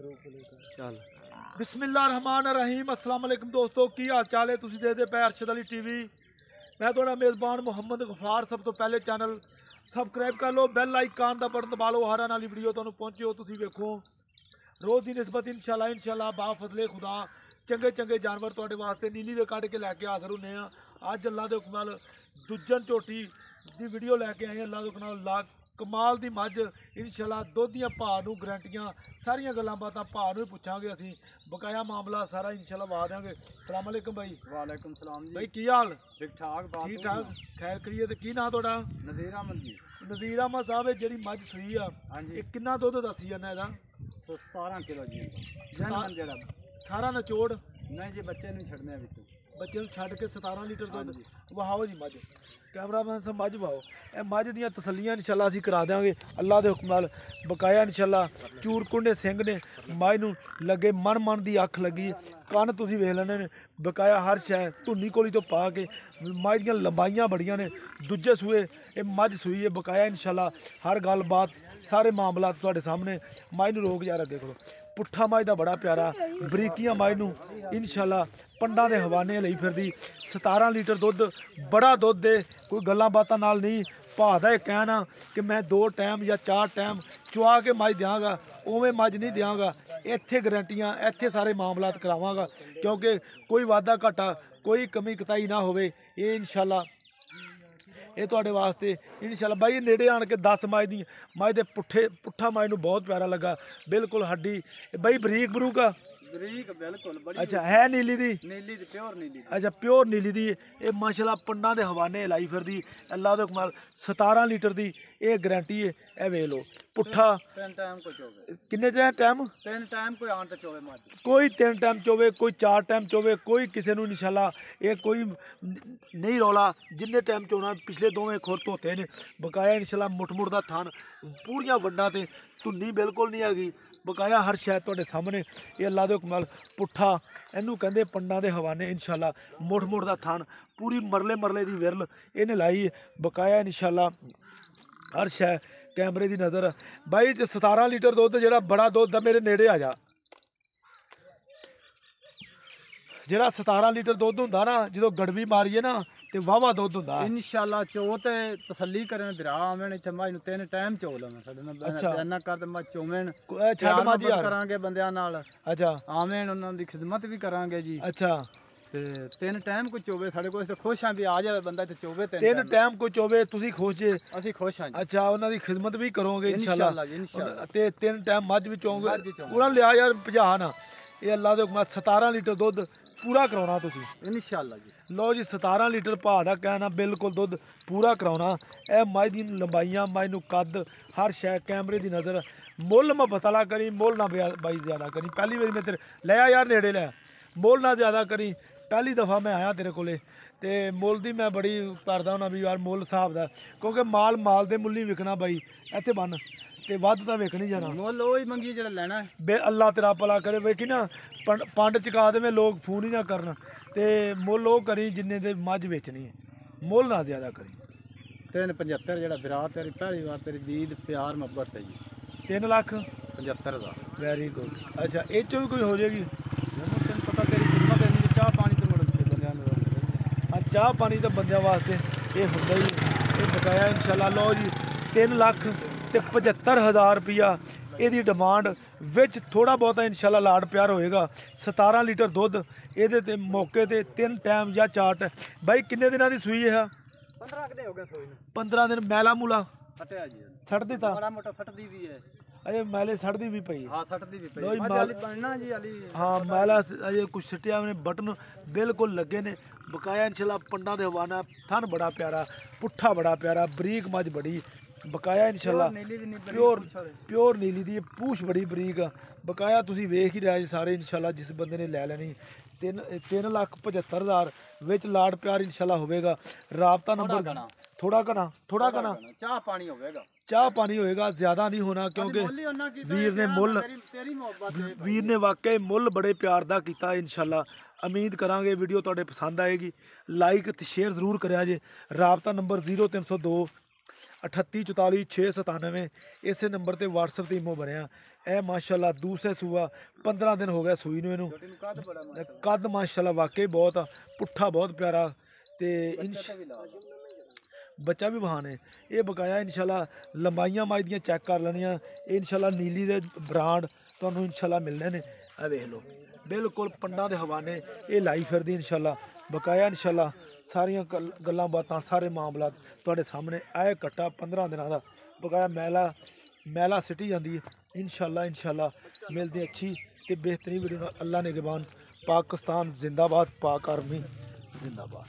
चल बिस्मिल्लाहिर्रहमानिर्रहीम अस्सलाम वालेकुम दोस्तों की हाल चाल है तुसीं देखदे पे अरशद अली टीवी। मैं थोड़ा मेज़बान मुहम्मद गफार। सब तो पहले चैनल सबसक्राइब कर लो, बैल आइकन का बटन दबा लो, हर आने वाली वीडियो तुहानूं पहुंचे हो तुसीं वेखो। रोज़ की निस्बत इंशाल्लाह बाफजले खुदा चंगे चंगे जानवर तुहाडे वास्ते नीली दे कढ़ के लैके हाज़र हुंदे आ। अज अल्लाह दे हुक्म नाल दुज्जन झोटी की वीडियो लैके आए अल्लाह दे हुक्म नाल। ला कमाल की मझ इंशाल्लाह दुध दियां भाऽ नूं गारंटियां सारियां गल्लां बातां भाऽ नूं ही पुछांगे असीं, बकाया मामला सारा इंशाल्लाह वा देंगे। सलाम अलैकुम भाई। वालेकुम सलाम जी। भाई की हाल? ठीक ठाक ठीक ठाक खैर करिए। तो की नाम तुहाडा? नज़ीर अहमद जी। नज़ीर अहमद साहब जी मझ सूई आ, हाँ जी। किन्ना दुध दसी जाना ਇਹਦਾ? 17 किलो जी। ਜਿਹੜਾ ਸਾਰਾ ਨਿਚੋੜ नहीं जी, बच्चे नहीं छड़ने अभी। ਬੱਚੇ ਨੂੰ ਛੱਡ ਕੇ 17 ਲੀਟਰ ਦੁੱਧ ਹਾਂਜੀ। ਵਹਾਓ ਜੀ ਮੱਝ। कैमरामैन से मझ पाओ, यह मझ दियाँ तसलियाँ इंशाल्लाह असीं करा देंगे अल्लाह के हुक्म नाल। बकाया इंशाल्लाह चूर कुंडे सिंह ने मझ नूं लगे मन मन की अख लगी, कन तुसीं वेख लैने ने। बकाया हर शै धुन्नी कोली तो पा के मझ दियां लंबाइयां बड़ियां ने। दूजे सूए ये मझ सूई है। बकाया इंशाल्लाह हर गल बात सारे मामला तुहाडे सामने। मझ नूं रोक यार अगे करो। पुट्ठा मझ का बड़ा प्यारा बरीकियां मझ नूं इंशाल्लाह पंडां दे हवाने लई फिरदी। 17 लीटर दुध बड़ा दुध दे, कोई गल्लां बातां नाल नहीं। भाऽ दा कहना कि मैं 2 टाइम या 4 टाइम चुआ के मझ देंगा, उवें मझ नहीं देंगा। इत्थे गारंटियां इत्थे सारे मामलात करावांगा, क्योंकि कोई वादा घाटा कोई कमी कताई ना होवे। ये इंशाल्लाह ये तुहाडे वास्ते इंशाल्लाह। भाई नेड़े आण के 10 मझ दी मझ दे पुट्ठा मझ नूं बहुत प्यारा लगा, बिल्कुल हड्डी भाई बरीक बरूक आ। बरीक बिल्कुल बड़ी। अच्छा है नीली दी? नीली दी प्योर नीली दी। अच्छा प्योर नीली दी। ये माशाल्लाह पंडां दे हवाने लाई फिरदी अल्लाह दे हुक्म नाल। 17 लीटर दी ये गारंटी है। ए वेख लो पुट्ठा 3 टाइम को चोवे। किन्ने टाइम? 3 टाइम कोई आंट चोवे मझ। कोई 3 टाइम चोवे, कोई 4 टाइम चोवे, कोई किसी नूं इंशाल्लाह ये कोई नहीं रौला। जिन्ने टाइम चोना पिछले दोवें खुर धोते ने। बकाया इंशाल्लाह मुठ दा थान पूरियां वड्डां ते धुन्नी बिल्कुल नहीं हैगी। बकाया हर शै तुहाडे सामने। ये अल्लाह दे हुक्म नाल पुट्ठा इहनूं कहंदे पंडां दे हवाने इंशाल्लाह। मुठ दा थान पूरी मरले दी विरल इहने लाई। बकाया इंशाल्लाह हर शै कैमरे की नज़र। भाई 17 लीटर दुध जिहड़ा बड़ा दुध मेरे नेड़े आ जा। जिहड़ा 17 लीटर दुध हुंदा ना, जो गड़वी मारीए ना ते वाहवा दुध हुंदा इंशाल्लाह। चो ते तसल्ली करन दरा आवेन इत्थे मझ नूं 3 टाइम चो लवन साडे नाल। अच्छा। बयाना कर ते मझ चोवेन छड्ड मझ यार करांगे बंदियां नाल। अच्छा आवेन उन्हां दी खिदमत भी करांगे जी। अच्छा ते 3 टाइम को चोवे साडे कोल ते खुश हां भी आ जावे बंदा ते चोवे 3 टाइम कोई चोवे तुसीं खुश जे? ਅਸੀਂ ਖੁਸ਼ ਹਾਂ ਜੀ। अच्छा उन्हां दी खिदमत भी करोगे इंशाल्लाह जी इंशाल्लाह। ते 3 टाइम मझ भी चोगे मੱਝ ਵੀ ਚੋਵਾਂਗੇ। पूरा लिया यार भजा ना। ये अल्लाह दे हुक्म 17 लीटर दुध पूरा कराउणा तुसीं। इंशाल्लाह जी। लो जी 17 लीटर भाऽ दा कहना बिल्कुल दुध पूरा कराउणा। ए मझ दी लंबाइयां मझ नूं कद हर शै कैमरे की नज़र। मुੱਲ मुहब्बत वाला करी, मुੱਲ ना बाई ज़्यादा करी। पहली बारी मैं तेरे लै यार नेड़े लै, मुੱਲ ना ज़्यादा करी। पहली दफ़ा मैं आया तेरे कोले ते मुੱਲ दी मैं बड़ी करदा होना भी यार मुੱਲ हिसाब दा, क्योंकि माल दे मुੱਲ ही विकना भाई। इत्थे बन ते वध तां विक नहीं जाना। ਮੁੱਲ ਉਹ ਹੀ ਮੰਗੀ ਜਿਹੜਾ ਲੈਣਾ ਹੈ। बे अल्लाह तेरा भला करे वेखी ना पंड चका देवें लोग फोन ही ना करन ते मुੱਲ ਉਹ करी जिन्ने दे मझ बेचनी है। मुੱਲ ना ज़्यादा करी। 375 ਜਿਹੜਾ ਵਿਰਾਹ ਤੇਰੀ ਪਹਿਲੀ ਵਾਰ ਤੇਰੀ ਦੀਦ ਪਿਆਰ ਮੁਹੱਬਤ ਹੈ ਜੀ। 3 ਲੱਖ 75 ਦਾ। Very good. ਅੱਛਾ ਇਹ ਚੋਂ ਵੀ ਕੋਈ ਹੋ ਜਾਏਗੀ? ਮੈਨੂੰ ਤੈਨੂੰ ਪਤਾ ਤੇਰੀ ਖਿਦਮਤ ਇੰਨੀ ਚਾਹ ਪਾਣੀ ਤੇ ਮੁੜ ਬੰਦਿਆਂ ਨੂੰ। ਹਾਂ ਚਾਹ ਪਾਣੀ ਤਾਂ ਬੰਦਿਆਂ ਵਾਸਤੇ ਇਹ ਹੁੰਦਾ ਹੀ। ਇਹ ਬਕਾਇਆ ਇੰਸ਼ਾਅੱਲਾ। ਲਓ ਜੀ 3 ਲੱਖ ਤੇ 75,000 ਰੁਪਈਆ ਇਹਦੀ ਡਿਮਾਂਡ ਵਿੱਚ। ਥੋੜਾ ਬਹੁਤਾ ਇੰਸ਼ਾਅੱਲਾ ਲਾਡ ਪਿਆਰ ਹੋਏਗਾ। 17 ਲੀਟਰ ਦੁੱਧ ਇਹਦੇ ਤੇ ਮੌਕੇ ਤੇ 3 ਟਾਈਮ ਜਾਂ 4 ਟਾਈਮ। ਬਾਈ ਕਿੰਨੇ ਦਿਨਾਂ ਦੀ ਸੂਈ ਹੈ? 15 ਕਦੇ ਹੋ ਗਏ ਸੋਈ ਨੂੰ। 15 ਦਿਨ। ਮੈਲਾ ਮੂਲਾ ਸਟਿਆ ਜੀ। ਸੜ ਦਿੱਤਾ? ਬੜਾ ਮੋਟਾ ਸਟਦੀ ਵੀ ਹੈ। ਅਜੇ ਮੈਲੇ ਸੜਦੀ ਵੀ ਪਈ। ਹਾਂ ਸਟਦੀ ਵੀ ਪਈ। ਲਓ ਜੀ ਮਾਲ ਬਣਨਾ ਜੀ ਅਲੀ। हाँ मैला अजे कुछ सिटिया ने बटन बिल्कुल लगे ने। बकाया इंशाल्लाह पंडा दे हवाना थान बड़ा प्यारा, पुट्ठा बड़ा प्यारा, बरीक मझ बड़ी। बकाया इंशाल्लाह प्योर नीली दी पूछ बड़ी बरीक। बकाया तुसीं वेख ही रहे जी सारे इंशाल्लाह। जिस बंदे ने लै लैनी 3,75,000 विच लाड प्यार इंशाल्लाह होवेगा। राबता नंबर थोड़ा घना चाह पानी होवेगा। चाह पानी होएगा, ज़्यादा नहीं होना, क्योंकि वीर ने मुੱਲ वीर ने वाकई मुੱਲ बड़े प्यार दा कीता इंशाल्लाह। उम्मीद करांगे वीडियो तुहाडे पसंद आएगी। लाइक ते शेयर जरूर करेआ जे। राबता नंबर 0302 3844 ਇਸੇ ਨੰਬਰ ਤੇ WhatsApp ਤੇ ਇਮੋ ਬਣਿਆ। ਇਹ ਮਾਸ਼ਾਅੱਲਾ ਦੂਸਰੇ ਸੂਆ 15 ਦਿਨ ਹੋ ਗਿਆ ਸੂਈ ਨੂੰ ਇਹਨੂੰ। ਕੱਦ ਬੜਾ ਮਸਤ ਕੱਦ ਮਾਸ਼ਾਅੱਲਾ ਵਾਕਈ ਬਹੁਤ ਆ, ਪੁੱਠਾ ਬਹੁਤ ਪਿਆਰਾ ਤੇ ਵੀ ਲਾ ਦੋ। ਬੱਚਾ ਵੀ ਬਹਾਨੇ ਇਹ ਬਕਾਇਆ ਇਨਸ਼ਾਅੱਲਾ ਲੰਬਾਈਆਂ ਮਾਈ ਦੀਆਂ ਚੈੱਕ ਕਰ ਲੈਣੀਆਂ। ਇਹ ਇਨਸ਼ਾਅੱਲਾ ਨੀਲੀ ਦੇ ਬ੍ਰਾਂਡ ਤੁਹਾਨੂੰ ਇਨਸ਼ਾਅੱਲਾ ਮਿਲਣੇ ਨੇ। ਇਹ ਵੇਖ ਲਓ ਬਿਲਕੁਲ ਪੰਡਾਂ ਦੇ ਹਵਾਨੇ ਇਹ ਲਾਈ ਫਿਰਦੀ ਇਨਸ਼ਾਅੱਲਾ ਬਕਾਇਆ ਇਨਸ਼ਾਅੱਲਾ ਸਾਰੀਆਂ ਗੱਲਾਂ ਬਾਤਾਂ ਸਾਰੇ ਮਾਮਲਾਤ ਤੁਹਾਡੇ ਸਾਹਮਣੇ ਆਏ। ਕੱਟਾ 15 ਦਿਨਾਂ ਦਾ ਬਕਾਇਆ ਮੈਲਾ ਸਿੱਟੀ ਜਾਂਦੀ ਹੈ ਇਨਸ਼ਾਅੱਲਾ ਮਿਲਦੀ ਅੱਛੀ ਤੇ ਬਿਹਤਰੀਨ ਵੀਡੀਓ ਨਾਲ। ਅੱਲਾ ਨਿਗਹਿਬਾਨ। ਪਾਕਿਸਤਾਨ ਜ਼ਿੰਦਾਬਾਦ, ਪਾਕ ਆਰਮੀ ਜ਼ਿੰਦਾਬਾਦ।